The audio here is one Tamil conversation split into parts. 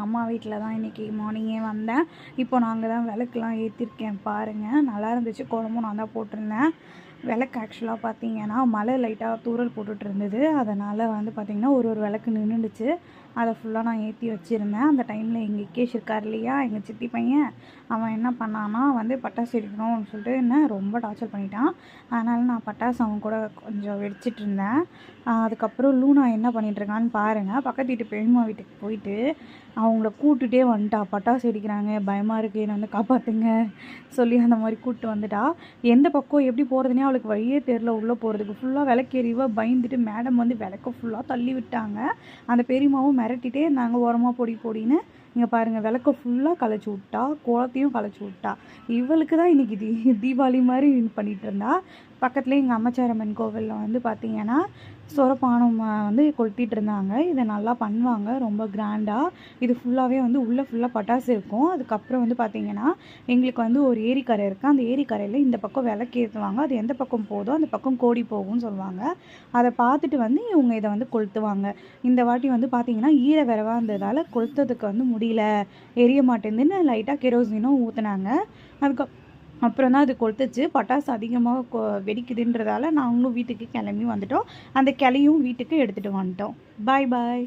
அம்மா வீட்டில் தான் இன்றைக்கி மார்னிங்கே வந்தேன். இப்போ நான் அங்கே தான் விளக்குலாம் ஏற்றிருக்கேன் பாருங்கள். நல்லா இருந்துச்சு. குழம்பும் நான் தான் போட்டிருந்தேன். விளக்கு ஆக்சுவலாக பார்த்தீங்கன்னா மழை லைட்டாக தூறல் போட்டுட்டு இருந்தது. அதனால் வந்து பார்த்திங்கன்னா ஒரு விளக்கு நின்றுடுச்சு. அதை ஃபுல்லாக நான் ஏற்றி வச்சுருந்தேன். அந்த டைமில் எங்கள் இக்கேஷ் இருக்கார் இல்லையா, எங்கள் சித்தி பையன், அவன் என்ன பண்ணான்னா வந்து பட்டாசு வெடிக்கணும்னு சொல்லிட்டு என்ன ரொம்ப டார்ச்சர் பண்ணிட்டான். அதனால் நான் பட்டாசு அவன் கூட கொஞ்சம் வெடிச்சிட்டு இருந்தேன். அதுக்கப்புறம் லூனா என்ன பண்ணிகிட்ருக்கான்னு பாருங்கள். பக்கத்து வீட்டு பெரியம்மா வீட்டுக்கு போயிட்டு அவங்கள கூட்டுகிட்டே வந்துட்டா. பட்டாசு வெடிக்கிறாங்க, பயமாக இருக்குது, என்னை வந்து காப்பாற்றுங்க சொல்லி அந்த மாதிரி கூப்பிட்டு வந்துட்டா. எந்த பக்கம் எப்படி போகிறதுனே அவளுக்கு வழியே தெரில. உள்ளே போகிறதுக்கு ஃபுல்லாக விளக்கேறிவா பயந்துட்டு மேடம் வந்து விளக்க ஃபுல்லாக தள்ளி விட்டாங்க. அந்த பெரியம்மாவும் மிரட்டிகிட்டே இருந்தாங்க, ஓரமாக பொடின்னு. இங்கே பாருங்கள், விளக்க ஃபுல்லாக கலைச்சி விட்டா, குளத்தையும் கலைச்சி விட்டா. இவளுக்கு தான் இன்றைக்கி தீபாவளி மாதிரி பண்ணிகிட்டு இருந்தா. பக்கத்துலேயே எங்கள் அம்மச்சாரம்மன் கோவிலில் வந்து பார்த்திங்கன்னா சொரப்பானம் வந்து கொளுத்திட்டு இருந்தாங்க. இதை நல்லா பண்ணுவாங்க, ரொம்ப கிராண்டாக. இது ஃபுல்லாகவே வந்து உள்ளே ஃபுல்லாக பட்டாசு இருக்கும். அதுக்கப்புறம் வந்து பார்த்திங்கன்னா எங்களுக்கு வந்து ஒரு ஏரிக்கரை இருக்குது. அந்த ஏரிக்கரையில் இந்த பக்கம் விளக்கு ஏற்றுவாங்க. அது எந்த பக்கம் போதோ அந்த பக்கம் கோடி போகும்னு சொல்லுவாங்க. அதை பார்த்துட்டு வந்து இவங்க இதை வந்து கொளுத்துவாங்க. இந்த வாட்டி வந்து பார்த்திங்கன்னா ஈர விரவாக இருந்ததால் கொளுத்ததுக்கு வந்து முடியல, எரிய மாட்டேங்குதுன்னு லைட்டாக கெரோசினும் ஊற்றுனாங்க. அப்புறம் தான் அது கொளுத்துச்சு. பட்டாசு அதிகமாக வெடிக்குதுன்றதால நாங்களும் வீட்டுக்கு கிளம்பி வந்துட்டோம். அந்த கிளையும் வீட்டுக்கு எடுத்துகிட்டு வந்துட்டோம். பாய் பாய்.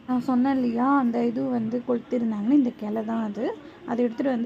நான் சொன்னேன் இல்லையா, அந்த இது வந்து கொளுத்திருந்தாங்கன்னு, இந்த கிளை தான் அது. அதை எடுத்துகிட்டு வந்து